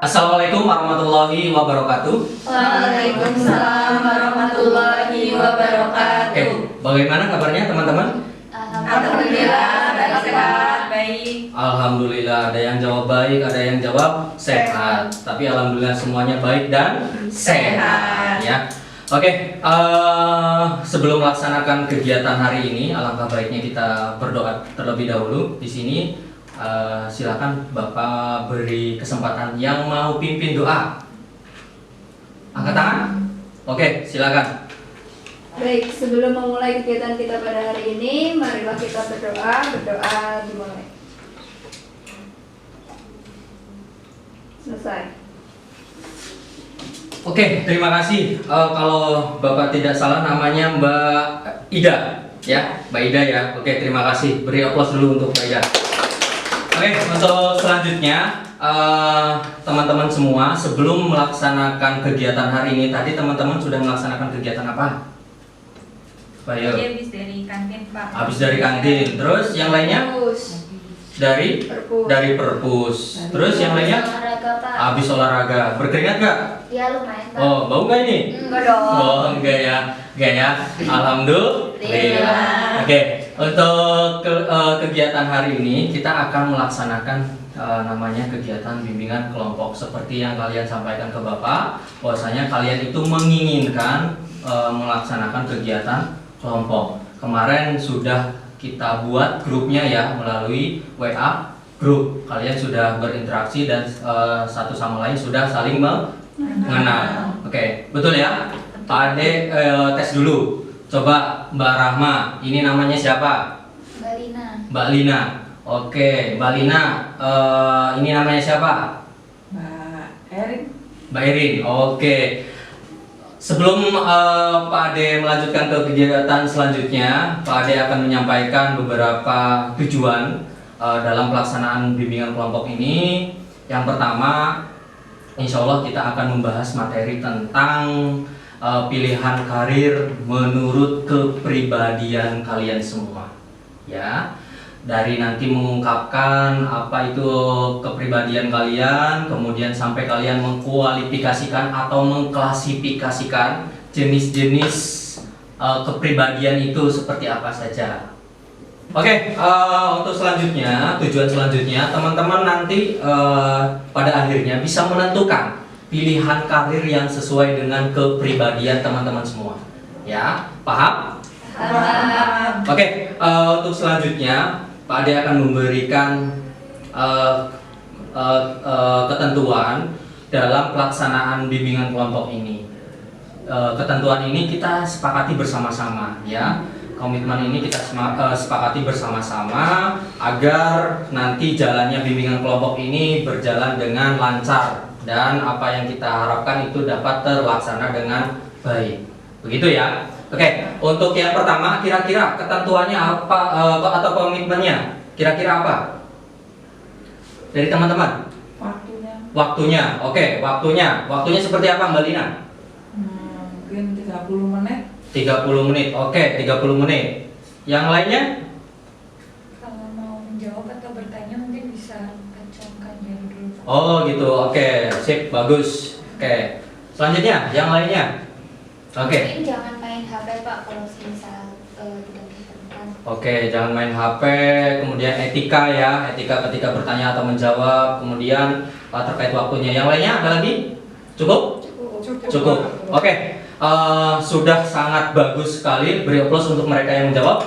Assalamualaikum warahmatullahi wabarakatuh. Waalaikumsalam warahmatullahi wabarakatuh. Bagaimana kabarnya teman-teman? Alhamdulillah, baik. Alhamdulillah, ada yang jawab baik, ada yang jawab sehat. Tapi alhamdulillah semuanya baik dan sehat. Ya. Oke, sebelum melaksanakan kegiatan hari ini, alangkah baiknya kita berdoa terlebih dahulu. Di sini silakan Bapak beri kesempatan yang mau pimpin doa. Angkat tangan. Oke, silakan. Baik, sebelum memulai kegiatan kita pada hari ini, marilah kita berdoa. Berdoa dimulai. Selesai. Oke, terima kasih. Kalau Bapak tidak salah namanya Mbak Ida, ya, Mbak Ida ya. Oke, terima kasih. Beri aplaus dulu untuk Mbak Ida. Oke, untuk selanjutnya teman-teman semua, sebelum melaksanakan kegiatan hari ini, tadi teman-teman sudah melaksanakan kegiatan apa? Bayo. Habis dari kantin, Pak. Habis dari kantin. Terus yang lainnya? Perpus. Dari Perpus. dari perpus. Terus yang lainnya? Olahraga, Pak. Habis olahraga. Berkeringat gak? Ya lumayan, Pak. Oh, bau nggak ini? Enggak dong. Oh, enggak ya. Enggak ya. Alhamdulillah. Oke, untuk kegiatan hari ini kita akan melaksanakan namanya kegiatan bimbingan kelompok. Seperti yang kalian sampaikan ke Bapak, bahwasanya kalian itu menginginkan melaksanakan kegiatan kelompok. Kemarin sudah kita buat grupnya ya melalui WA grup. Kalian sudah berinteraksi dan satu sama lain sudah saling mengenal. Oke, betul ya? Pak Ade tes dulu. Coba Mbak Rahma, ini namanya siapa? Mbak Lina. Mbak Lina. Oke, Mbak Lina, ini namanya siapa? Mbak Erin. Mbak Irin. Oke. Sebelum Pak Ade melanjutkan ke kegiatan selanjutnya, Pak Ade akan menyampaikan beberapa tujuan dalam pelaksanaan bimbingan kelompok ini. Yang pertama, insya Allah kita akan membahas materi tentang pilihan karir menurut kepribadian kalian semua. Ya, dari nanti mengungkapkan apa itu kepribadian kalian, kemudian sampai kalian mengkualifikasikan atau mengklasifikasikan jenis-jenis kepribadian itu seperti apa saja. Oke, untuk selanjutnya, tujuan selanjutnya, teman-teman nanti pada akhirnya bisa menentukan pilihan karir yang sesuai dengan kepribadian teman-teman semua. Ya, paham? Oke, untuk selanjutnya Pak Ade akan memberikan ketentuan dalam pelaksanaan bimbingan kelompok ini. Ketentuan ini kita sepakati bersama-sama, ya. Komitmen ini kita sepakati bersama-sama agar nanti jalannya bimbingan kelompok ini berjalan dengan lancar dan apa yang kita harapkan itu dapat terlaksana dengan baik. Begitu ya. Oke, untuk yang pertama kira-kira ketentuannya apa atau komitmennya? Kira-kira apa? Dari teman-teman? Waktunya. Oke, waktunya. Waktunya seperti apa, Mbak Lina? Mungkin 30 menit. 30 menit. Oke, 30 menit. Yang lainnya? Kalau mau menjawab atau bertanya mungkin bisa kacangkan jari dulu, Pak. Oh, gitu. Oke, sip, bagus. Oke. Selanjutnya, yang lainnya? Oke. Mungkin jangan main HP, Pak, kalau misal tidak diperlukan. Oke, jangan main HP, kemudian etika ya, etika ketika bertanya atau menjawab, kemudian terkait waktunya. Yang lainnya ada lagi? Cukup? Cukup. Oke, sudah sangat bagus sekali. Beri aplaus untuk mereka yang menjawab.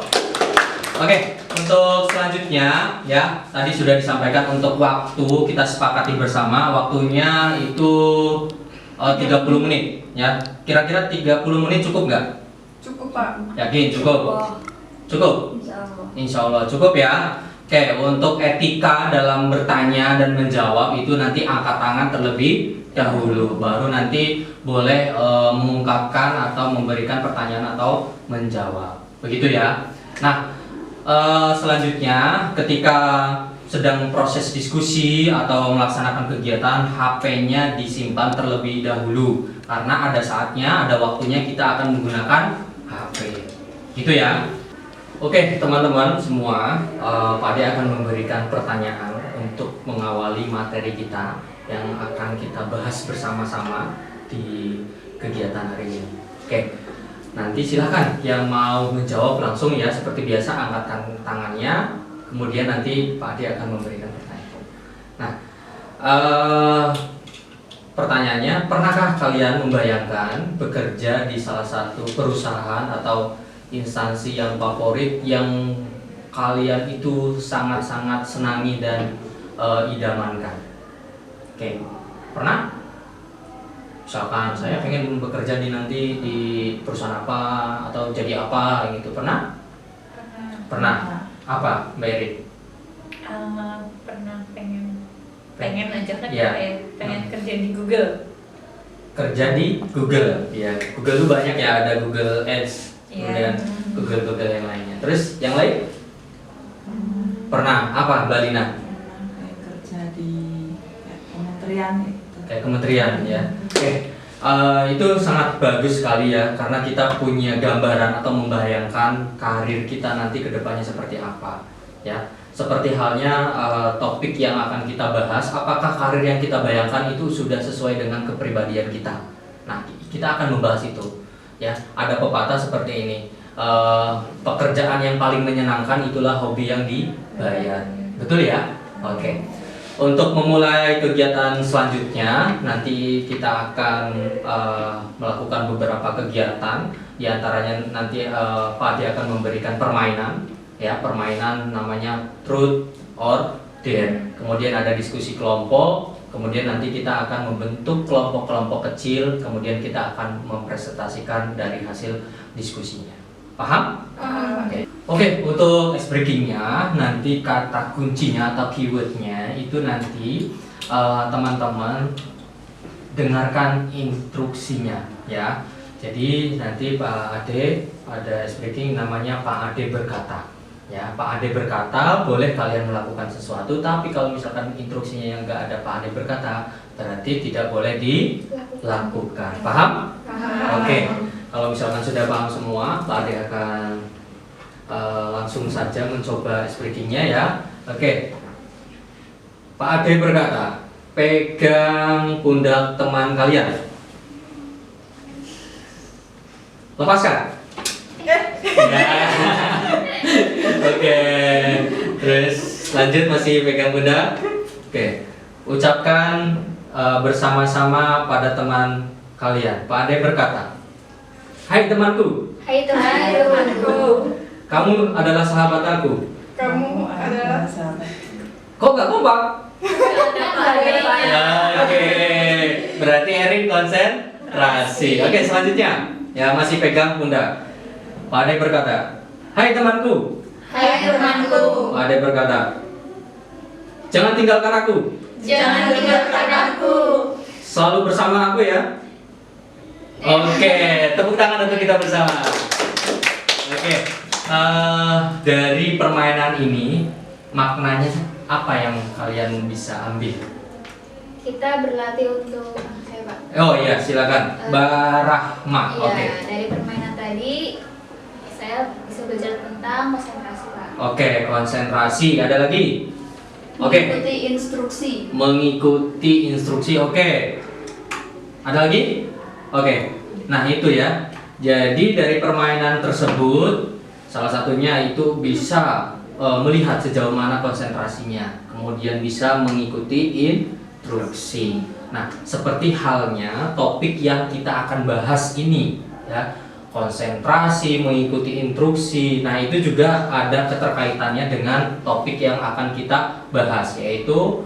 Oke, untuk selanjutnya ya, tadi sudah disampaikan untuk waktu kita sepakati bersama. Waktunya itu 30 menit ya. Kira-kira 30 menit cukup nggak? Cukup, Pak. Yakin cukup? Cukup? Insya Allah cukup ya. Oke, untuk etika dalam bertanya dan menjawab itu nanti angkat tangan terlebih dahulu, baru nanti boleh mengungkapkan atau memberikan pertanyaan atau menjawab. Begitu ya. Nah, selanjutnya ketika sedang proses diskusi atau melaksanakan kegiatan, HP-nya disimpan terlebih dahulu karena ada saatnya, ada waktunya kita akan menggunakan HP. Gitu ya. Oke, teman-teman semua, Pak Ade akan memberikan pertanyaan untuk mengawali materi kita. yang akan kita bahas bersama-sama di kegiatan hari ini. Oke, nanti silahkan yang mau menjawab langsung ya, seperti biasa angkat tangannya, kemudian nanti Pak Ade akan memberikan pertanyaan. Nah, pertanyaannya, pernahkah kalian membayangkan bekerja di salah satu perusahaan atau instansi yang favorit yang kalian itu sangat-sangat senangi dan idamankan? Oke, pernah? Misalkan saya pengen bekerja nanti di perusahaan apa atau jadi apa gitu, pernah? Pernah. Apa, Mbak Erin? Pernah pengen aja kan Iya. pengen kerja di Google. Kerja di Google, ya. Google itu banyak ya, ada Google Ads, kemudian Google yang lainnya. Terus yang lain? Pernah apa, Mbak Lina? Kayak kerja di kementerian gitu. Kayak kementerian ya. Oke, itu sangat bagus sekali ya, karena kita punya gambaran atau membayangkan karir kita nanti ke depannya seperti apa, ya. Seperti halnya topik yang akan kita bahas, apakah karir yang kita bayangkan itu sudah sesuai dengan kepribadian kita. Nah, kita akan membahas itu, ya. Ada pepatah seperti ini. Pekerjaan yang paling menyenangkan itulah hobi yang dibayar. Betul ya? Oke. Untuk memulai kegiatan selanjutnya, nanti kita akan melakukan beberapa kegiatan. Di antaranya nanti Pak Ade akan memberikan permainan, ya, permainan namanya Truth or Dare. Kemudian ada diskusi kelompok. Kemudian nanti kita akan membentuk kelompok-kelompok kecil. Kemudian kita akan mempresentasikan dari hasil diskusinya. Paham? Oke, untuk ice breakingnya nanti kata kuncinya atau keywordnya itu nanti teman-teman dengarkan instruksinya ya. Jadi nanti Pak Ade ada ice breaking namanya Pak Ade berkata. Ya, Pak Ade berkata boleh kalian melakukan sesuatu, tapi kalau misalkan instruksinya yang enggak ada Pak Ade berkata, berarti tidak boleh dilakukan. Paham? Oke. Kalau misalkan sudah paham semua, Pak Ade akan langsung saja mencoba ice breakingnya ya. Oke. Pak Ade berkata, pegang pundak teman kalian. Lepaskan. Ya. Oke. Terus lanjut, masih pegang pundak. Oke. Ucapkan bersama-sama pada teman kalian. Pak Ade berkata, hai temanku, Hai temanku. kamu adalah sahabat aku. Kamu adalah sahabat. Kok nggak kompak? Bagaimana? Ya, oke. Berarti Erin konsentrasi. Oke, selanjutnya. Ya, masih pegang pundak. Pak Ade berkata, hai temanku. Hai temanku. Pak Ade berkata, jangan tinggalkan aku. Jangan tinggalkan aku. Selalu bersama aku ya. Oke, tepuk tangan untuk kita bersama. Oke, dari permainan ini maknanya apa yang kalian bisa ambil? Kita berlatih untuk saya Pak. Oh iya, silakan, Mbak Rahma. Iya, Oke, dari permainan tadi saya bisa belajar tentang konsentrasi Pak. oke, konsentrasi. Ada lagi? Oke, Mengikuti instruksi. mengikuti instruksi. Oke, ada lagi? Oke, nah itu ya. Jadi dari permainan tersebut, salah satunya itu bisa melihat sejauh mana konsentrasinya, kemudian bisa mengikuti instruksi. Nah, seperti halnya topik yang kita akan bahas ini, ya, konsentrasi, mengikuti instruksi. Nah, itu juga ada keterkaitannya dengan topik yang akan kita bahas, yaitu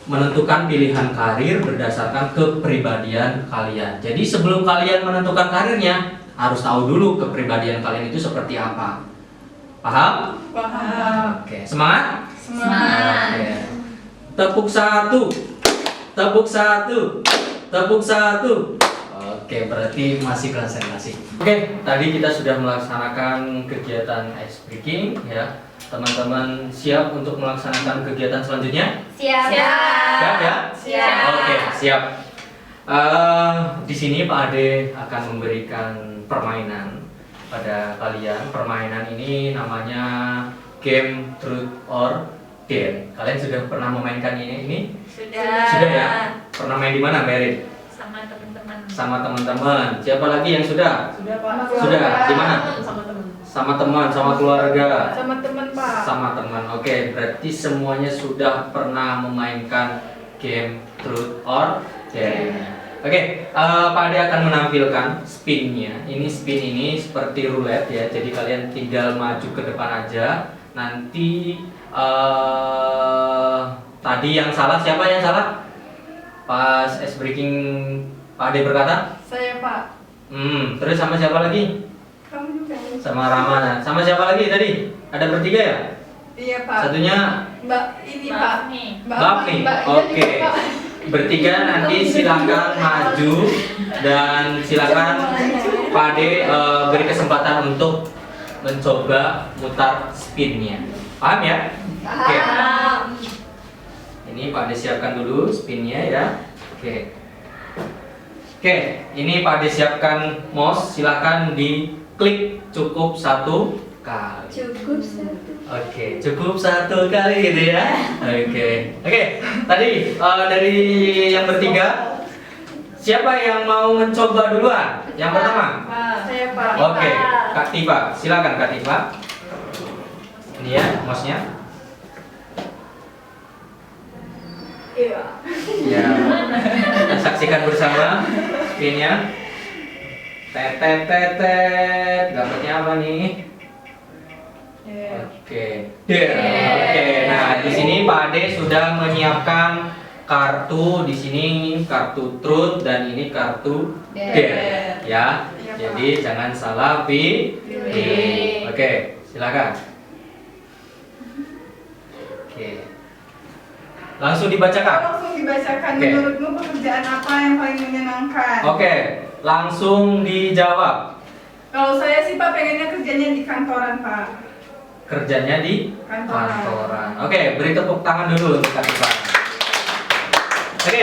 menentukan pilihan karir berdasarkan kepribadian kalian. Jadi sebelum kalian menentukan karirnya, harus tahu dulu kepribadian kalian itu seperti apa. Paham? Paham. Oke, semangat? Semangat. Oke. Tepuk satu. Tepuk satu. Tepuk satu. Oke, berarti masih konsentrasi. Oke, tadi kita sudah melaksanakan kegiatan ice breaking ya. Teman-teman siap untuk melaksanakan kegiatan selanjutnya? Siap. Siap ya? Siap. Oke, siap. Di sini Pak Ade akan memberikan permainan pada kalian. Permainan ini namanya game Truth or Dare. Kalian sudah pernah memainkan ini? Sudah. Sudah ya? Pernah main di mana, Mbak Erin? Sama teman-teman. Sama teman-teman. Siapa lagi yang sudah? Sudah Pak. Sudah. Di mana? Sama teman. Sama teman, sama keluarga. Sama teman Pak. Sama teman. Oke, berarti semuanya sudah pernah memainkan game Truth or Dare. Oke, Pak Ade akan menampilkan spinnya. Ini spin ini seperti roulette ya. Jadi kalian tinggal maju ke depan aja. Nanti tadi yang salah, siapa yang salah? Pas ice breaking Pak Ade berkata? Saya Pak. Terus sama siapa lagi? Kamu juga. Sama Ramana. Sama siapa lagi tadi? Ada bertiga ya? Iya Pak. Satunya Mbak ini Pak. Bapni. Mbak Oke. Bertiga nanti silakan maju dan silakan Pak Ade beri kesempatan untuk mencoba mutar spinnya. Paham ya? Oke. Ini Pak Ade siapkan dulu spinnya ya. Oke. Oke, ini Pak Ade siapkan mouse. Silakan diklik cukup 1 kali. Cukup satu. Oke, cukup 1 kali gitu ya. Oke, tadi dari yang bertiga, siapa yang mau mencoba duluan? Yang pertama? Saya Pak. Oke, Kak Tifa, silakan Kak Tifa. Ini ya, mouse-nya. Iya. Ya, kita saksikan bersama spinnya. Tetet, dapatnya apa nih? Oke, Oke, nah di sini Pak Ade sudah menyiapkan kartu. Di sini kartu Truth dan ini kartu Dare ya. Jadi jangan salah pilih. Oke, silakan. Oke, langsung dibacakan. Langsung dibacakan. Oke. Menurutmu pekerjaan apa yang paling menyenangkan? Oke, langsung dijawab. Kalau saya sih Pak pengennya kerjanya di kantoran Pak. Kerjanya di Kantoran. Oke, beri tepuk tangan dulu untuk Kak Tifa. Oke,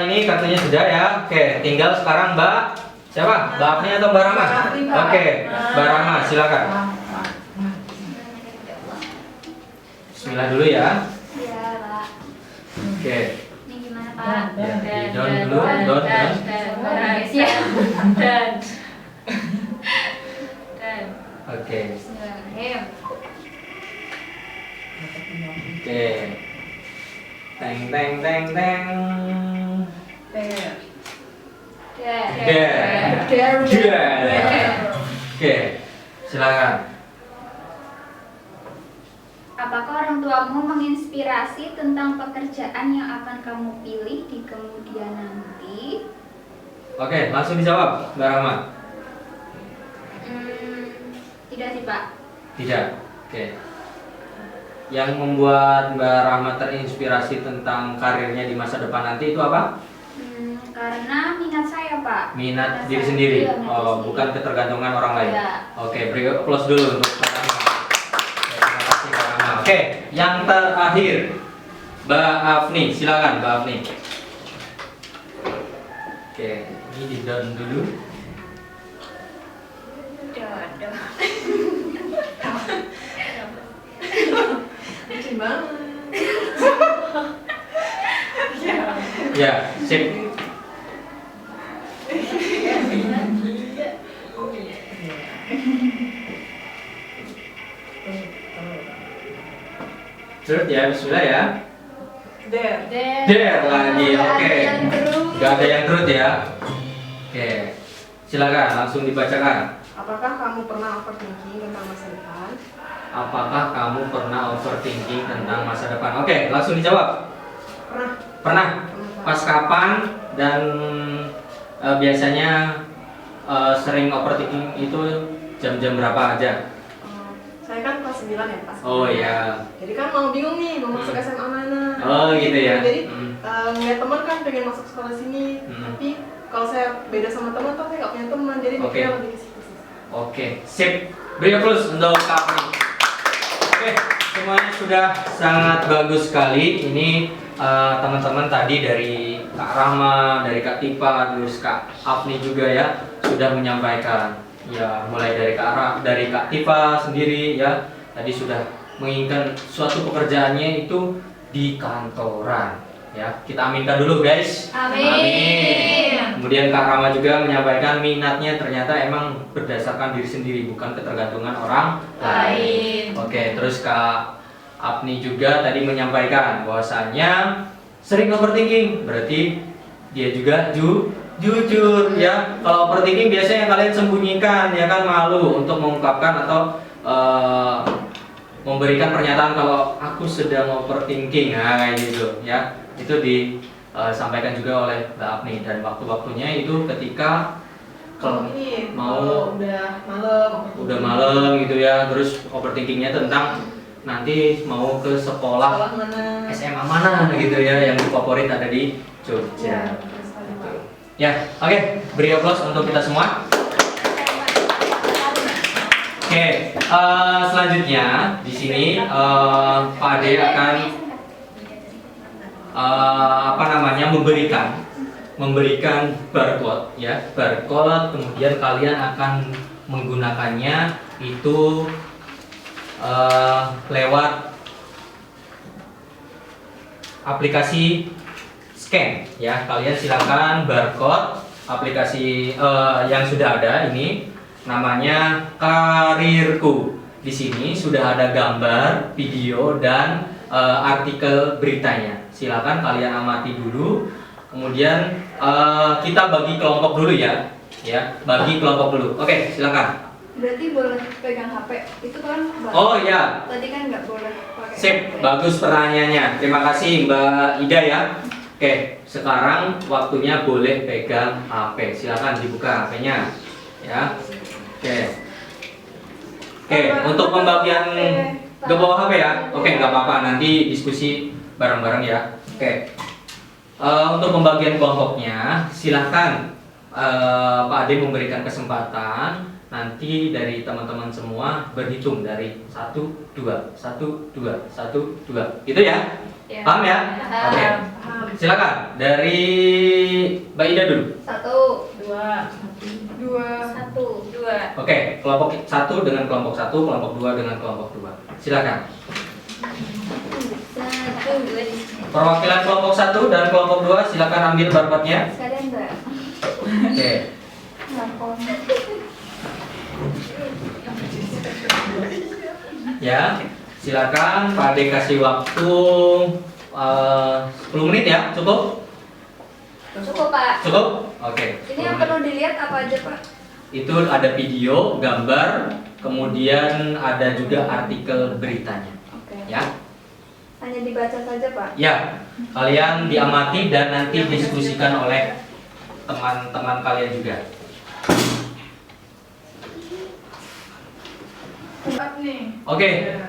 ini kartunya sudah ya. Oke, tinggal sekarang Mbak siapa? Mbak Afni atau Mbak Rama? Mbak Afni, Pak. Oke, Mbak Rama silakan. Bismillah dulu ya. Iya, Pak. Oke. Ini gimana, Pak? Ya, di down dulu, down. Dan. Oke. Bismillahirrahmanirrahim. Oke. Teng teng teng teng. Dare. Dare. Oke, silakan. Apakah orang tuamu menginspirasi tentang pekerjaan yang akan kamu pilih di kemudian nanti? Oke, langsung dijawab, Mbak Rama. Tidak sih, Pak. Tidak. Oke. Yang membuat Mbak Rama terinspirasi tentang karirnya di masa depan nanti itu apa? Karena minat saya, Pak. Minat Minat diri saya. sendiri. Iya, minat Oh, diri bukan ketergantungan orang lain. Iya. Oke, beri applause dulu untuk Mbak Rama. Terima kasih Mbak Rama. Oke, yang terakhir Mbak Afni, silakan Mbak Afni. Oke, ini di down dulu. Lucu banget. Ya, sip. Terus ya, bismillah ya. Dare. Dare lagi, oke. Gak ada yang truth ya. Oke, silakan langsung dibacakan. Apakah kamu pernah overthinking tentang masa depan? Apakah kamu pernah overthinking tentang masa depan? Oke, langsung dijawab. Pernah. Pernah. Pernah. Pas kapan dan biasanya sering overthinking itu jam-jam berapa aja? Saya kan kelas 9 ya pas. Oh ya. Jadi kan mau bingung nih mau masuk SMA mana. Oh gitu ya. Jadi Hmm. ngeliat teman kan pengen masuk sekolah sini, tapi kalau saya beda sama teman tuh saya nggak punya teman, jadi Oke. mikirnya lebih ke situ sih. Oke, sip. Beri applause untuk kami. Oke, semuanya sudah sangat bagus sekali. Ini teman-teman tadi dari Kak Rama, dari Kak Tifa, terus Kak Afni juga ya sudah menyampaikan. Ya, mulai dari Kak Tifa sendiri ya. Tadi sudah menginginkan suatu pekerjaannya itu di kantoran. Ya, kita aminkan dulu guys. Amin. Kemudian Kak Rama juga menyampaikan minatnya ternyata emang berdasarkan diri sendiri, bukan ketergantungan orang lain. Oke, terus Kak Apni juga tadi menyampaikan bahwasanya sering overthinking, berarti dia juga jujur ya. Kalau overthinking biasanya yang kalian sembunyikan ya kan, malu untuk mengungkapkan atau memberikan pernyataan kalau aku sedang overthinking, nah kayak gitu ya. Itu disampaikan juga oleh Mbak Apni, dan waktu-waktunya itu ketika kalau Ini mau udah malam malam gitu ya, terus overthinkingnya tentang nanti mau ke sekolah mana? SMA mana gitu ya, yang favorit ada di Jogja. Ya, oke, beri aplaus untuk kita semua. Oke, selanjutnya di sini Pak Ade akan memberikan barcode ya, barcode. Kemudian kalian akan menggunakannya itu lewat aplikasi scan ya. Kalian silakan barcode aplikasi yang sudah ada ini, namanya Karirku. Di sini sudah ada gambar, video, dan artikel beritanya. Silakan kalian amati dulu. Kemudian kita bagi kelompok dulu ya, bagi kelompok dulu. Oke, silakan. Berarti boleh pegang HP itu kan? Oh ya, Tadi kan nggak boleh pakai. sip, HP. bagus pertanyaannya. Terima kasih Mbak Ida ya. Oke, sekarang waktunya boleh pegang HP. Silakan dibuka HP-nya ya. Oke, untuk pembagian gak bawa HP ya. Oke, nggak apa-apa, nanti diskusi bareng-bareng ya. Oke. Untuk pembagian kelompoknya, silahkan Pak Ade memberikan kesempatan. Nanti dari teman-teman semua berhitung dari 1, 2, 1, 2, 1, 2, gitu ya? Ya. Paham ya? Oke. Silakan dari Mbak Ida dulu. 1, 1, 2. Oke, kelompok 1 dengan kelompok 1, kelompok 2 dengan kelompok 2. Silakan. 1, 2 di sini. Perwakilan kelompok 1 dan kelompok 2 silakan ambil barcode-nya. Sekalian Mbak. Oke. Telepon. Ya, silakan Pak Ade kasih waktu 10 menit ya, cukup? Cukup Pak. Cukup? Oke. Ini yang perlu dilihat apa aja Pak? Itu ada video, gambar, kemudian ada juga artikel beritanya. Oke. Ya. Hanya dibaca saja Pak. Ya, kalian diamati dan nanti diskusikan oleh teman-teman kalian juga. Oke,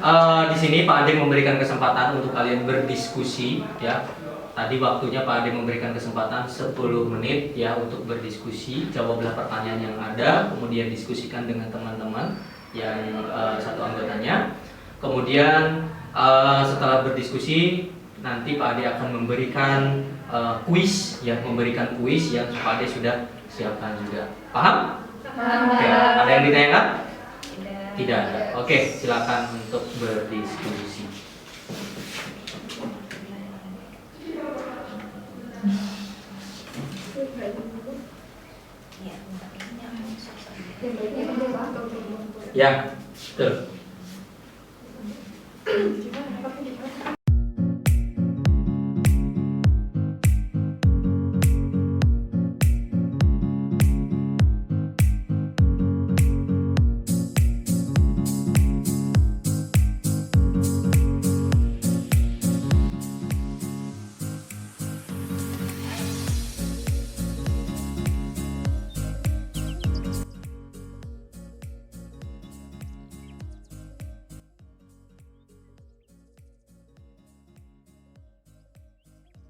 di sini Pak Ade memberikan kesempatan untuk kalian berdiskusi ya. Tadi waktunya Pak Ade memberikan kesempatan 10 menit ya untuk berdiskusi, jawablah pertanyaan yang ada, kemudian diskusikan dengan teman-teman yang satu anggotanya. Kemudian setelah berdiskusi nanti Pak Ade akan memberikan kuis ya, memberikan kuis yang Pak Ade sudah siapkan juga. Paham? Oke, ada yang ditanyakan? Tidak ada. Oke, silakan untuk berdiskusi. Ya, betul.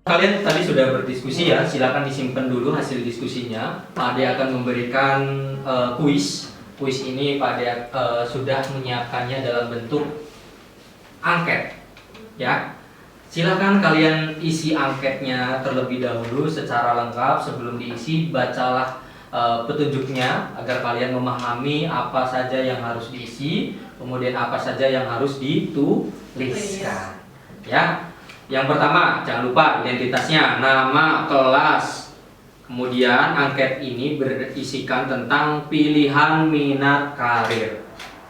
Kalian tadi sudah berdiskusi ya, silakan disimpan dulu hasil diskusinya. Pak Ade akan memberikan kuis. Kuis ini Pak Ade sudah menyiapkannya dalam bentuk angket. Ya, silakan kalian isi angketnya terlebih dahulu secara lengkap. Sebelum diisi, bacalah petunjuknya agar kalian memahami apa saja yang harus diisi, kemudian apa saja yang harus dituliskan. Ya. Yang pertama, jangan lupa identitasnya, nama, kelas. Kemudian angket ini berisikan tentang pilihan minat karir.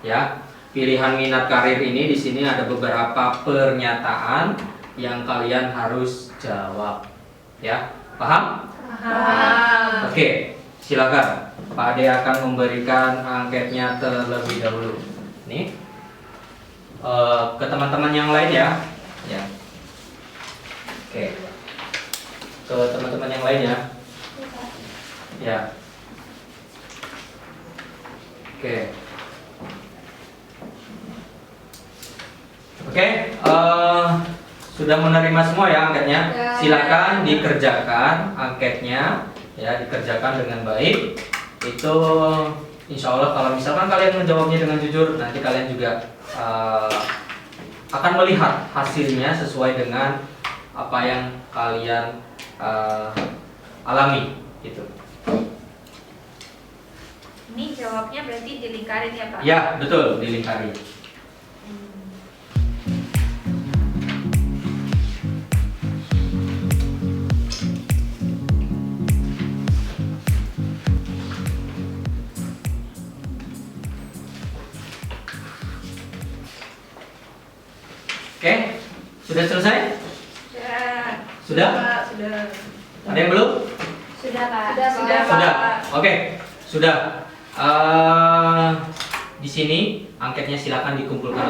Ya. Pilihan minat karir ini di sini ada beberapa pernyataan yang kalian harus jawab. Ya. Paham? Paham. Oke, silakan. Pak Ade akan memberikan angketnya terlebih dahulu. Nih, ke teman-teman yang lain ya. Ya. Oke, ke teman-teman yang lain ya. Ya. Oke. Oke, sudah menerima semua ya angketnya. Ya. Silakan dikerjakan angketnya, ya dikerjakan dengan baik. Itu insya Allah kalau misalkan kalian menjawabnya dengan jujur, nanti kalian juga akan melihat hasilnya sesuai dengan apa yang kalian alami, gitu. Ini jawabnya berarti dilingkarin ya Pak? Ya betul, dilingkari. Oke, sudah selesai? Sudah? Sudah. Ada yang belum? Sudah Pak. Sudah, Pak. Sudah. Oke, sudah. Di sini angketnya silakan dikumpulkan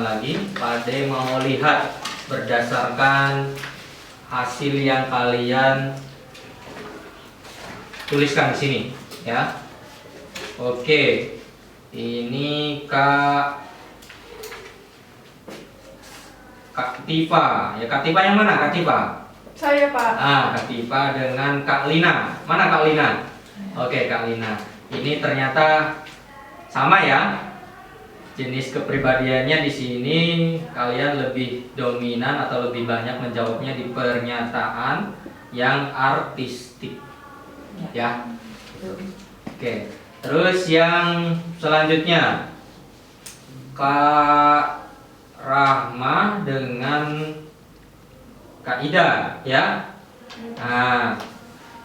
lagi. Pak Ade mau lihat berdasarkan hasil yang kalian tuliskan di sini, ya. Oke. Ini Kak Tifa. Ya, Kak Tifa yang mana? Kak Tifa. Saya Pak. Kak Tifa dengan Kak Lina. Mana Kak Lina? Oke, Kak Lina. Ini ternyata sama ya. Jenis kepribadiannya di sini kalian lebih dominan atau lebih banyak menjawabnya di pernyataan yang artistik. Ya. Oke. Terus yang selanjutnya Kak Rahma dengan Kak Ida, ya. Nah,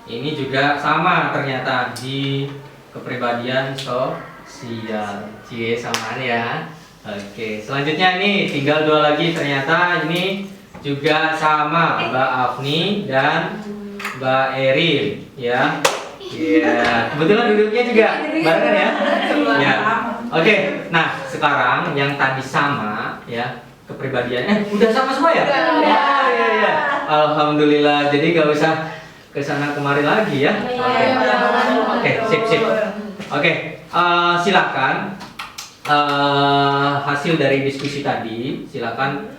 ini juga sama ternyata di kepribadian sosial. Cie, samaan ya. Oke, selanjutnya ini tinggal dua lagi ternyata ini juga sama Mbak Afni dan Mbak Erin, ya. Iya, kebetulan duduknya juga barengan ya. Ya. Oke, nah sekarang yang tadi sama ya kepribadiannya udah sama semua ya? Iya. Alhamdulillah, jadi gak usah kesana kemari lagi ya. Oke, sip. Oke, silakan hasil dari diskusi tadi silakan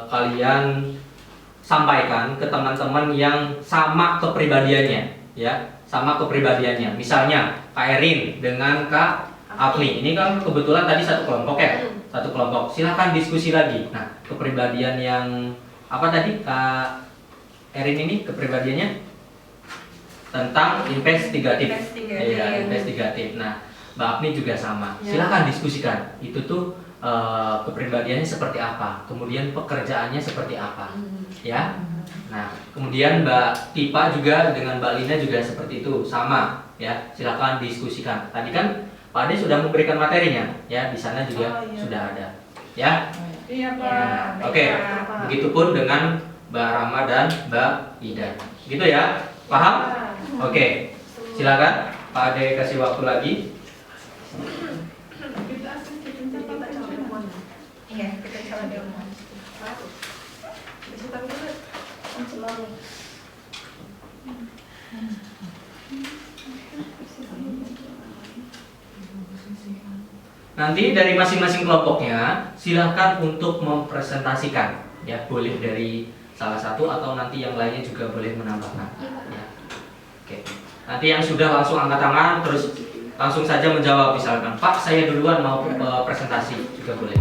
kalian sampaikan ke teman-teman yang sama kepribadiannya, ya, sama kepribadiannya. Misalnya Kak Erin dengan Kak Afni, ini kan kebetulan tadi satu kelompok ya, satu kelompok. Silakan diskusi lagi. Nah, kepribadian yang apa tadi Kak Erin ini kepribadiannya tentang investigatif. Iya, investigatif. Nah, Mbak Afni juga sama. Silakan diskusikan. Itu tuh kepribadiannya seperti apa, kemudian pekerjaannya seperti apa, ya. Nah, kemudian Mbak Tipa juga dengan Mbak Lina juga seperti itu, sama, ya. Silakan diskusikan. Tadi kan Pak Ade sudah memberikan materinya, ya. Di sana juga sudah ada, ya. Iya Pak. Oke, begitupun dengan Mbak Rama dan Mbak Ida, gitu ya. Paham? Oke, silakan Pak Ade kasih waktu lagi. Iya, kita coba dulu. Nanti dari masing-masing kelompoknya silahkan untuk mempresentasikan, ya, boleh dari salah satu atau nanti yang lainnya juga boleh menambahkan, ya. Oke, nanti yang sudah langsung angkat tangan terus langsung saja menjawab, misalkan Pak saya duluan mau presentasi juga boleh.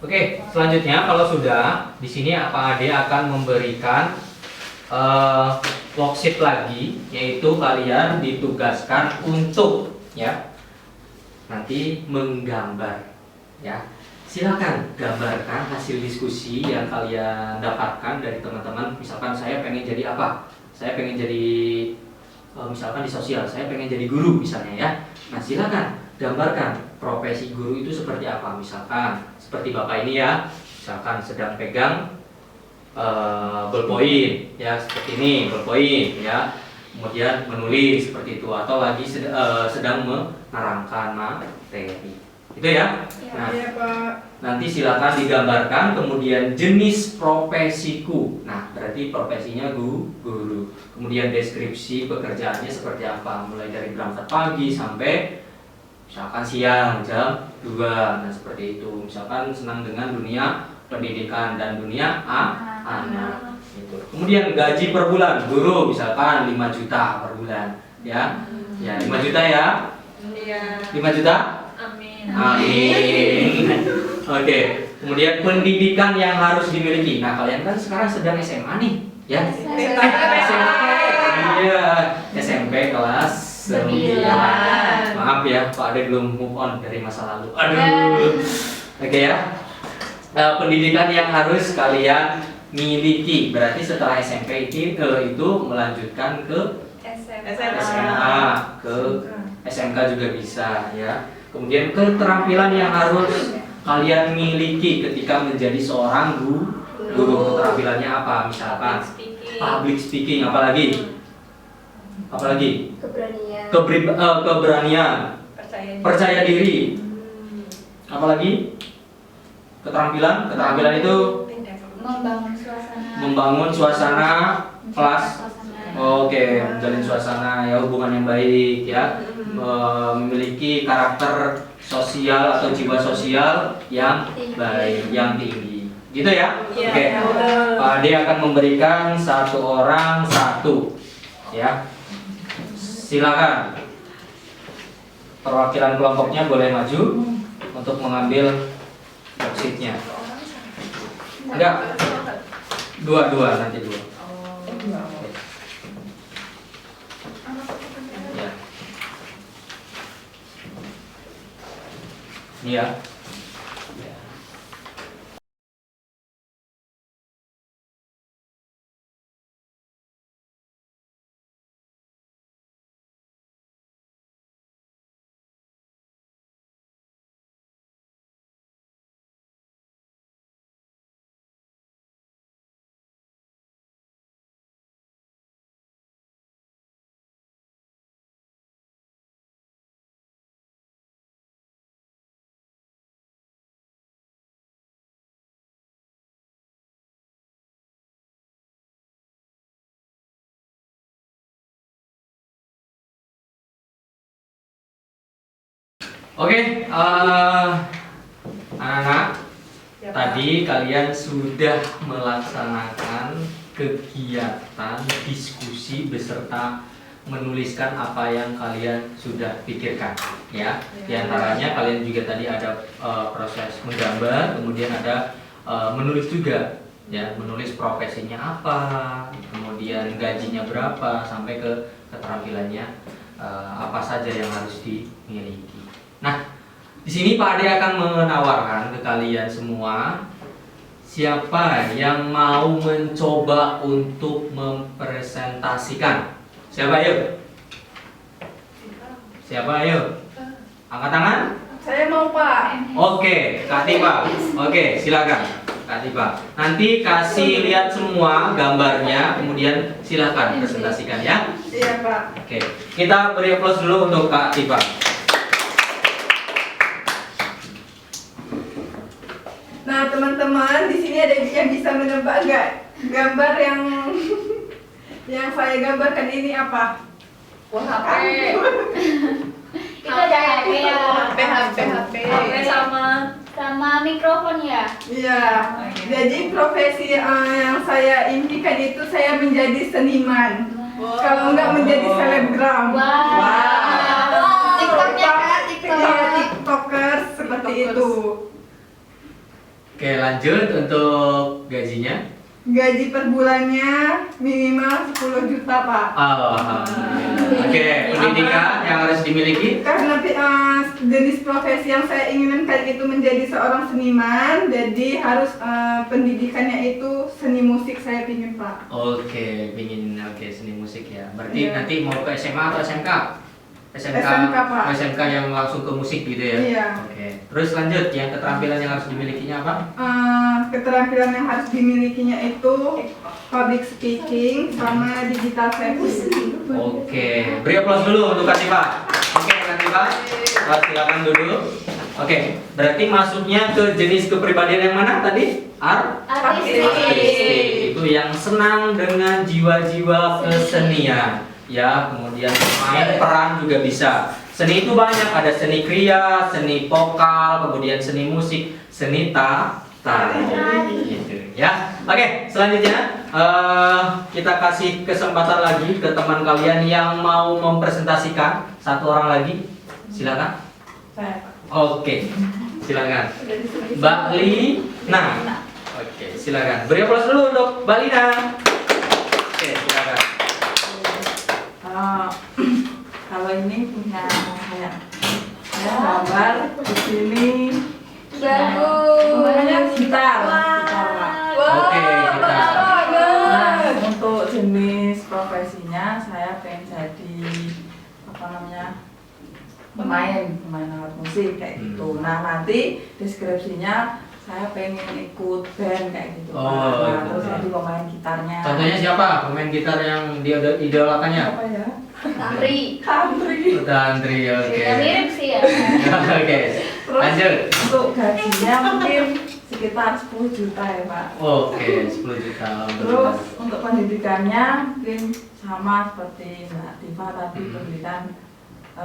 Oke, selanjutnya kalau sudah di sini Pak Ade akan memberikan worksheet lagi, yaitu kalian ditugaskan untuk ya nanti menggambar ya. Silakan gambarkan hasil diskusi yang kalian dapatkan dari teman-teman. Misalkan saya pengen jadi apa? Saya pengen jadi misalkan di sosial, saya pengen jadi guru misalnya ya. Nah, silakan gambarkan profesi guru itu seperti apa. Misalkan seperti Bapak ini ya, misalkan sedang pegang ballpoint ya, seperti ini ballpoint ya. Kemudian menulis seperti itu, atau lagi sedang menerangkan materi. Itu ya. Nah, Iya Pak. nanti silakan digambarkan, kemudian jenis profesiku. Nah, berarti profesinya guru. Kemudian deskripsi pekerjaannya seperti apa, mulai dari berangkat pagi sampai misalkan siang jam 2. Nah, seperti itu. Misalkan senang dengan dunia pendidikan dan dunia anak. Gitu. Kemudian gaji per bulan guru misalkan 5 juta per bulan, ya. Ya, 5 juta ya. Iya. 5 juta? Amin. Amin. Oke. Kemudian pendidikan yang harus dimiliki. Nah, kalian kan sekarang sedang SMA nih, ya. SMP. Iya, SMP kelas 9. Maaf ya, Pak Ade belum move on dari masa lalu. Aduh. Oke ya. Pendidikan yang harus kalian miliki. Berarti setelah SMP itu melanjutkan ke SMA, ke SMK juga bisa ya. Kemudian keterampilan yang harus kalian miliki ketika menjadi seorang guru. Keterampilannya apa? Misalkan public speaking, apalagi? Keberanian, percaya diri. Apalagi? Keterampilan itu membangun suasana kelas. Oke, menjalin suasana ya, hubungan yang baik ya. Memiliki karakter sosial atau jiwa sosial yang baik, yang tinggi. Gitu ya? Oke. Pak Ade akan memberikan satu orang satu ya. Silakan. Perwakilan kelompoknya boleh maju untuk mengambil worksheet-nya. Enggak. Dua nanti dua. Ya. Ini ya. Oke, anak-anak, tadi kalian sudah melaksanakan kegiatan diskusi beserta menuliskan apa yang kalian sudah pikirkan, ya. Di antaranya kalian juga tadi ada proses menggambar, kemudian ada menulis juga, ya, menulis profesinya apa, kemudian gajinya berapa, sampai ke keterampilannya apa saja yang harus dimiliki. Nah, di sini Pak Ade akan menawarkan ke kalian semua, siapa yang mau mencoba untuk mempresentasikan? Siapa ayo? Siapa ayo? Angkat tangan? Saya mau Pak. Oke, Kak Tipa. Oke, silakan Kak Tipa. Nanti kasih lihat semua gambarnya, kemudian silakan presentasikan ya. Iya Pak. Oke, kita beri aplaus dulu untuk Kak Tipa. Nah teman-teman, di sini ada yang bisa menebak nggak gambar yang saya gambarkan ini apa? HP. Itu ada HP ya. HP Sama mikrofon ya. Iya. Jadi profesi yang saya impikan itu saya menjadi seniman. Kalau enggak menjadi selebgram. Wow. TikToknya Kak, TikTok. Iya, TikToker seperti itu. Oke, lanjut untuk gajinya. Gaji per bulannya minimal 10 juta, Pak. Oke, pendidikan yang harus dimiliki. Karena jenis profesi yang saya inginkan itu menjadi seorang seniman, jadi harus pendidikannya itu seni musik saya pingin, Pak. Oke, seni musik ya. Berarti Iya. nanti mau ke SMA atau SMK? SMK, Pak. SMK yang langsung ke musik gitu ya? Iya. Oke. Terus lanjut, yang keterampilan yang harus dimilikinya apa? Keterampilan yang harus dimilikinya itu public speaking sama digital service. Oke, beri aplaus dulu untuk Katifa. Oke, Katifa, silakan duduk. Oke, berarti masuknya ke jenis kepribadian yang mana tadi? Artistik. Itu yang senang dengan jiwa-jiwa kesenian. Ya, kemudian main peran juga bisa. Seni itu banyak, ada seni kriya, seni vokal, kemudian seni musik, seni tari. Gitu ya. Oke, selanjutnya kita kasih kesempatan lagi ke teman kalian yang mau mempresentasikan. Satu orang lagi, silakan. Saya, Pak. Oke, silakan. Mbak Lina. Oke, silakan. Beri aplaus dulu untuk Mbak Lina. Oke, silakan. Kalau ini punya saya gambar di sini. Namanya gitar. Oke, kita. Nah, untuk jenis profesinya saya pengen jadi pemain alat musik kayak gitu. Nah, nanti deskripsinya saya pengen ikut band kayak gitu. Nah, terus jadi pemain gitarnya. Contohnya siapa? Pemain gitar yang dia idolakannya? Apa ya? Country. Tantri, oke. Ya mirip sih ya. Oke, Terus lanjut. untuk gajinya mungkin sekitar 10 juta ya, Pak. Oke, 10 juta. Terus untuk pendidikannya mungkin sama seperti Mbak Diva tadi, pendidikan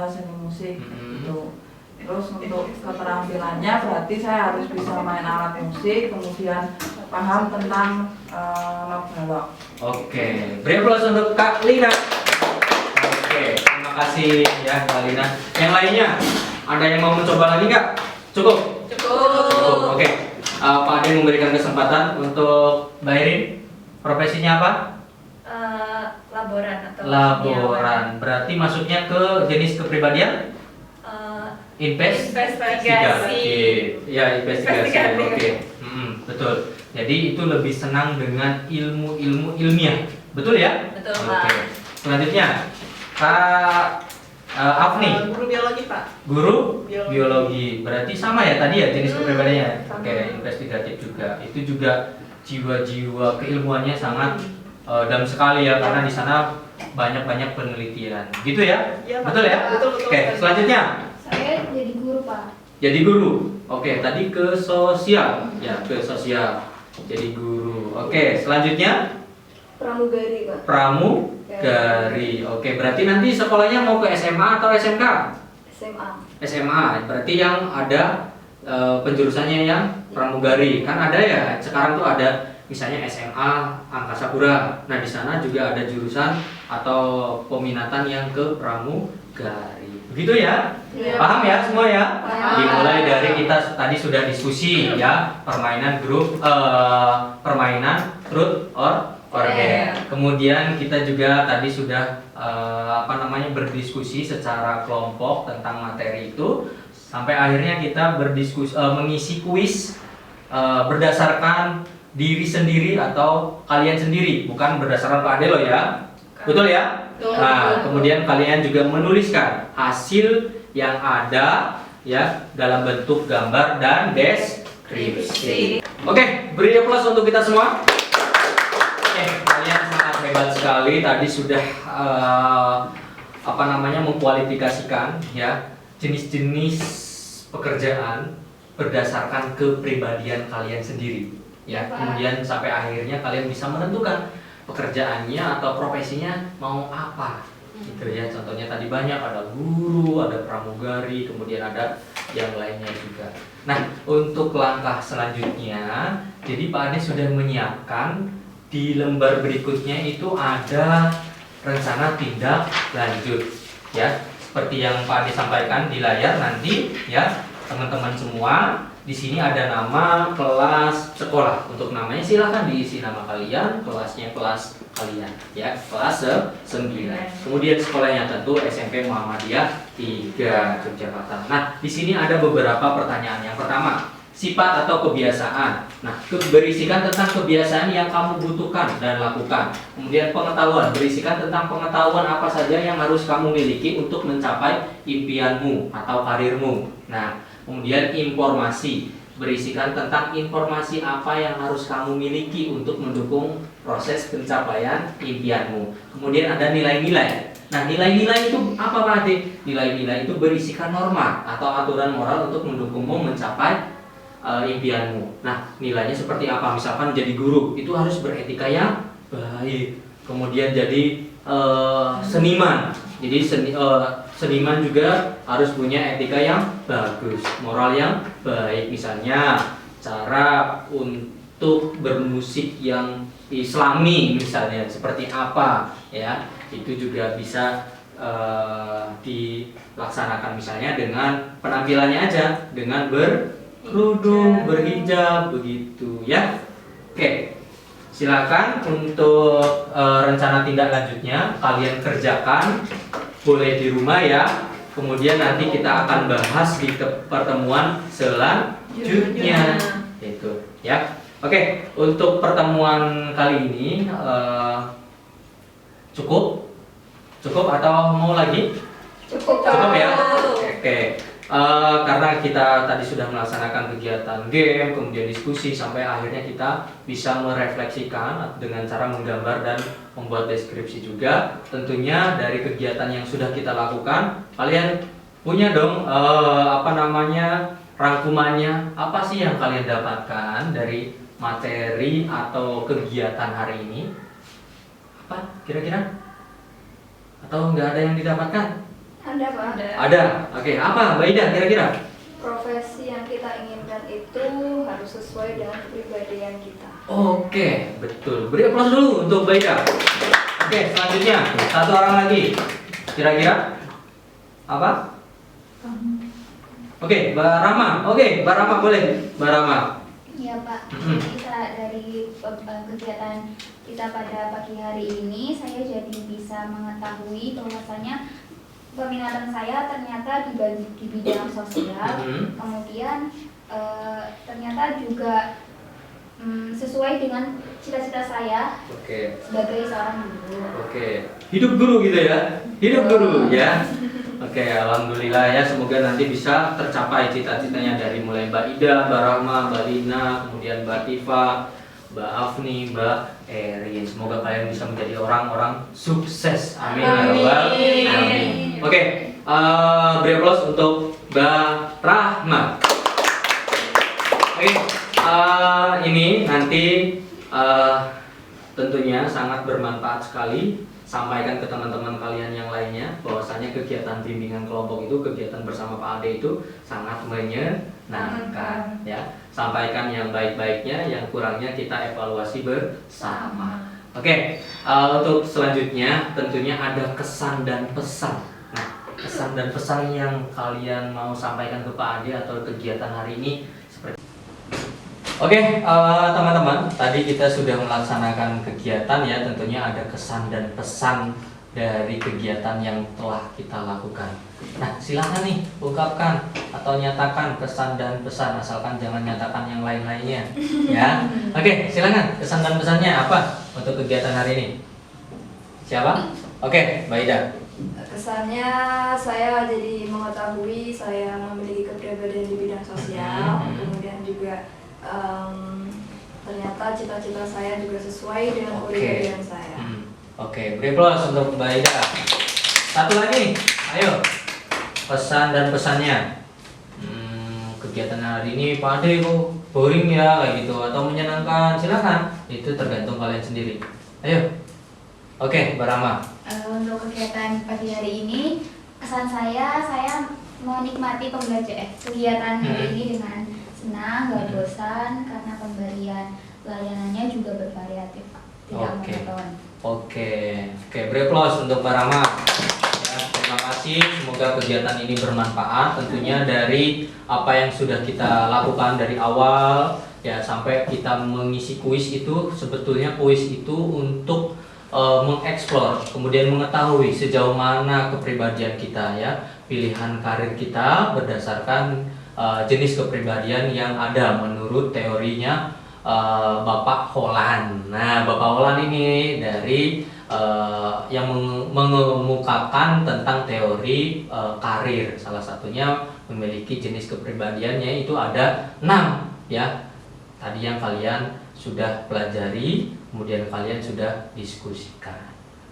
seni musik gitu. Terus untuk keterampilannya berarti saya harus bisa main alat musik, kemudian paham tentang balok. Oke, beri aplaus untuk Kak Lina. Oke, terima kasih ya Kak Lina. Yang lainnya, ada yang mau mencoba lagi nggak? Cukup? Cukup, oke. Pak Ade memberikan kesempatan untuk Mbak Irin. Profesinya apa? Laboran atau Laboran. Berarti masuknya ke jenis kepribadian? Investigasi. Ya, investigasi. Investigasi. Oke. Betul. Jadi itu lebih senang dengan ilmu-ilmu ilmiah. Betul ya? Betul, Oke. Pak. Selanjutnya, Kak Afni. Guru biologi, Pak. Guru Biologi. biologi. Berarti sama ya tadi ya jenis kepribadiannya? sama. Oke, investigatif juga. Itu juga jiwa-jiwa keilmuannya sangat dalam sekali ya, karena di sana banyak-banyak penelitian. Gitu ya? Iya, Pak. Betul ya? Betul. Oke, selanjutnya. Saya jadi guru, Pak. Jadi guru. Oke, tadi ke sosial. Ya, ke sosial. Jadi guru. Oke, selanjutnya Pramugari, Pak. pramugari. Oke, berarti nanti sekolahnya mau ke SMA atau SMK? SMA. SMA. Berarti yang ada penjurusannya yang pramugari. Kan ada ya. Sekarang tuh ada misalnya SMA Angkasa Pura. Nah, di sana juga ada jurusan atau peminatan yang ke pramugari. Begitu ya? Iya. Paham ya semua ya? Paham. Dimulai dari kita tadi sudah diskusi ya, permainan grup, permainan truth or dare. Kemudian kita juga tadi sudah berdiskusi secara kelompok tentang materi itu, sampai akhirnya kita berdiskusi mengisi kuis berdasarkan diri sendiri atau kalian sendiri, bukan berdasarkan Pak Ade loh ya. Betul ya? Nah, kemudian kalian juga menuliskan hasil yang ada ya dalam bentuk gambar dan deskripsi. Oke, beri aplaus untuk kita semua. Oke, kalian sangat hebat sekali. Tadi sudah mengkualifikasikan ya jenis-jenis pekerjaan berdasarkan kepribadian kalian sendiri. Ya, kemudian sampai akhirnya kalian bisa menentukan pekerjaannya atau profesinya mau apa gitu ya. Contohnya tadi banyak, ada guru, ada pramugari, kemudian ada yang lainnya juga. Nah, untuk langkah selanjutnya, jadi Pak Ade sudah menyiapkan di lembar berikutnya itu ada rencana tindak lanjut ya, seperti yang Pak Ade sampaikan di layar nanti ya. teman-teman semua, di sini ada nama kelas sekolah. Untuk namanya silahkan diisi nama kalian, kelasnya kelas kalian, ya, kelas 9. Kemudian sekolahnya tentu SMP Muhammadiyah 3 Yogyakarta. Nah, di sini ada beberapa pertanyaan. Yang pertama, sifat atau kebiasaan. Nah, berisikan tentang kebiasaan yang kamu butuhkan dan lakukan. Kemudian pengetahuan, berisikan tentang pengetahuan apa saja yang harus kamu miliki untuk mencapai impianmu atau karirmu. Nah, kemudian informasi, berisikan tentang informasi apa yang harus kamu miliki untuk mendukung proses pencapaian impianmu. Kemudian ada nilai-nilai. Nah, nilai-nilai itu apa Pak Ade? Nilai-nilai itu berisikan norma atau aturan moral untuk mendukungmu mencapai impianmu. Nah, nilainya seperti apa? Misalkan jadi guru, itu harus beretika yang baik. Kemudian jadi seniman. Jadi seniman juga harus punya etika yang bagus, moral yang baik. Misalnya cara untuk bermusik yang Islami misalnya seperti apa, ya. Itu juga bisa dilaksanakan misalnya dengan penampilannya aja, dengan berkerudung, berhijab, begitu ya. Oke, silakan untuk rencana tindak lanjutnya kalian kerjakan, boleh di rumah ya. Kemudian nanti kita akan bahas di pertemuan selanjutnya, itu ya. Oke, untuk pertemuan kali ini cukup atau mau lagi? Cukup Ya. Oke. Karena kita tadi sudah melaksanakan kegiatan game, kemudian diskusi, sampai akhirnya kita bisa merefleksikan dengan cara menggambar dan membuat deskripsi juga. Tentunya dari kegiatan yang sudah kita lakukan, kalian punya dong rangkumannya. Apa sih yang kalian dapatkan dari materi atau kegiatan hari ini? Apa kira-kira? Atau nggak ada yang didapatkan? Ada Pak. Ada. Oke, apa Mbak Ida kira-kira? Profesi yang kita inginkan itu harus sesuai dengan kepribadian kita. Oke, betul. Beri aplaus dulu untuk Mbak Ida. Oke, selanjutnya satu orang lagi. Kira-kira apa? Oke, Mbak Rama. Oke, Mbak Rama boleh. Mbak Rama. Ya Pak, kita dari kegiatan kita pada pagi hari ini, saya jadi bisa mengetahui bahwasanya peminatan saya ternyata di bidang sosial. Kemudian ternyata juga sesuai dengan cita-cita saya sebagai seorang guru. Oke, hidup guru gitu ya, hidup guru ya. Oke, alhamdulillah ya, semoga nanti bisa tercapai cita-citanya dari mulai Mbak Ida, Mbak Rahma, Mbak Lina, kemudian Mbak Tifa, Mbak Afni, Mbak Erin. Semoga kalian bisa menjadi orang-orang sukses. Amin ya rabbal alamin. Oke, beri aplaus untuk Mbak Rahma. Oke, ini nanti tentunya sangat bermanfaat sekali. Sampaikan ke teman-teman kalian yang lainnya bahwasanya kegiatan bimbingan kelompok itu, kegiatan bersama Pak Ade itu sangat menyenangkan ya. Sampaikan yang baik-baiknya, yang kurangnya kita evaluasi bersama. Oke, untuk selanjutnya tentunya ada kesan dan pesan. Nah, kesan dan pesan yang kalian mau sampaikan ke Pak Ade atau kegiatan hari ini seperti. Oke, teman-teman, tadi kita sudah melaksanakan kegiatan ya, tentunya ada kesan dan pesan dari kegiatan yang telah kita lakukan. Nah, silakan nih ungkapkan atau nyatakan kesan dan pesan, asalkan jangan nyatakan yang lain-lainnya ya. Oke, silakan kesan dan pesannya apa untuk kegiatan hari ini? Siapa? Oke, Mbak Ida. Kesannya saya jadi mengetahui saya memiliki kepribadian di bidang sosial, kemudian juga ternyata cita-cita saya juga sesuai dengan kepribadian saya. Oke, beri aplaus untuk Mbak Ida. Satu lagi, ayo pesan dan pesannya. Kegiatan hari ini Pak Ade kok boring ya kayak gitu atau menyenangkan, silakan. Itu tergantung kalian sendiri. Ayo. Oke, Mbak Rama. Untuk kegiatan pagi hari ini, kesan saya menikmati kegiatan hari ini dengan senang, gak bosan karena pemberian layanannya juga bervariatif, tidak monoton. Oke, beri aplaus untuk Mbak Rama. Ya, terima kasih. Semoga kegiatan ini bermanfaat. Tentunya dari apa yang sudah kita lakukan dari awal ya sampai kita mengisi kuis itu, sebetulnya kuis itu untuk mengeksplor, kemudian mengetahui sejauh mana kepribadian kita ya, pilihan karir kita berdasarkan jenis kepribadian yang ada menurut teorinya Bapak Holland. Nah, Bapak Holland ini dari yang mengemukakan tentang teori karir. Salah satunya memiliki jenis kepribadiannya itu ada 6 ya. Tadi yang kalian sudah pelajari, kemudian kalian sudah diskusikan.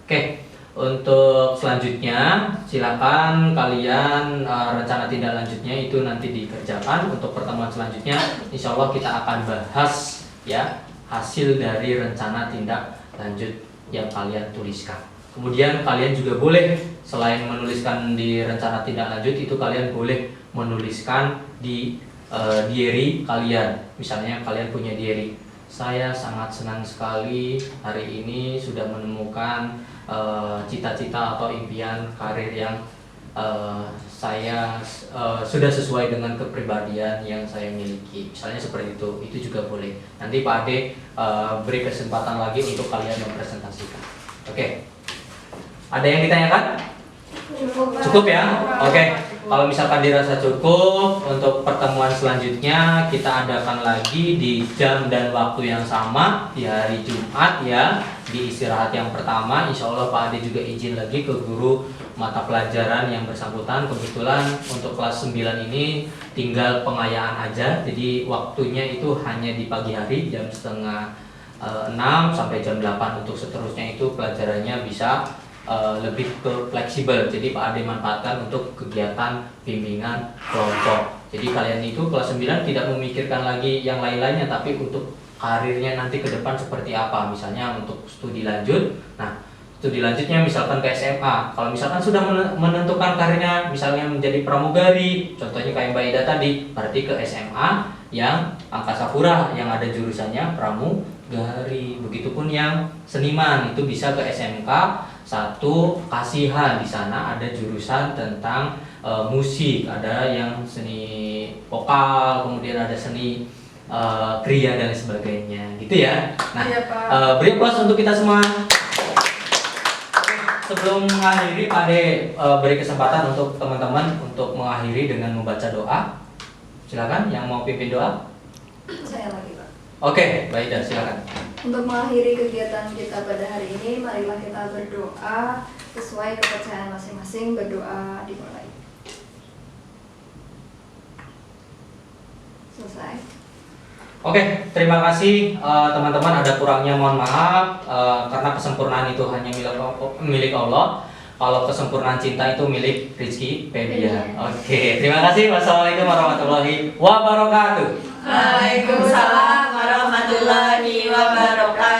Oke, untuk selanjutnya silakan kalian rencana tindak lanjutnya itu nanti dikerjakan. Untuk pertemuan selanjutnya insya Allah kita akan bahas ya hasil dari rencana tindak lanjut yang kalian tuliskan. Kemudian kalian juga boleh selain menuliskan di rencana tindak lanjut itu kalian boleh menuliskan di diary kalian. Misalnya kalian punya diary, saya sangat senang sekali hari ini sudah menemukan cita-cita atau impian karir yang saya sudah sesuai dengan kepribadian yang saya miliki. Misalnya seperti itu juga boleh. Nanti Pak Ade beri kesempatan lagi untuk kalian mempresentasikan. Oke. Ada yang ditanyakan? Cukup ya? Oke. Kalau misalkan dirasa cukup, untuk pertemuan selanjutnya kita adakan lagi di jam dan waktu yang sama di hari Jumat ya, di istirahat yang pertama. Insya Allah Pak Ade juga izin lagi ke guru mata pelajaran yang bersangkutan. Kebetulan untuk kelas 9 ini tinggal pengayaan aja, jadi waktunya itu hanya di pagi hari jam setengah 6 sampai jam 8. Untuk seterusnya itu pelajarannya bisa lebih ke fleksibel, jadi Pak Ade manfaatkan untuk kegiatan bimbingan kelompok. Jadi kalian itu kelas 9 tidak memikirkan lagi yang lain-lainnya, tapi untuk karirnya nanti ke depan seperti apa, misalnya untuk studi lanjut. Nah, studi lanjutnya misalkan ke SMA. Kalau misalkan sudah menentukan karirnya misalnya menjadi pramugari, contohnya kayak Mbak Ida tadi, berarti ke SMA yang Angkasa Pura yang ada jurusannya pramugari. Begitupun yang seniman itu bisa ke SMK 1 Kasihan, di sana ada jurusan tentang musik, ada yang seni vokal, kemudian ada seni kriya dan sebagainya, gitu ya. Nah, beri aplaus untuk kita semua. Sebelum mengakhiri, Pak Ade beri kesempatan untuk teman-teman untuk mengakhiri dengan membaca doa. Silakan yang mau pimpin doa. Saya lagi, Pak. Oke, Mbak Ida silakan. Untuk mengakhiri kegiatan kita pada hari ini, marilah kita berdoa sesuai kepercayaan masing-masing. Berdoa dimulai. Selesai. Oke, terima kasih teman-teman. Ada kurangnya mohon maaf karena kesempurnaan itu hanya milik Allah. Kalau kesempurnaan cinta itu milik Rizky Febian. Oke, terima kasih. Wassalamualaikum warahmatullahi wabarakatuh. Waalaikumsalam warahmatullahi wabarakatuh.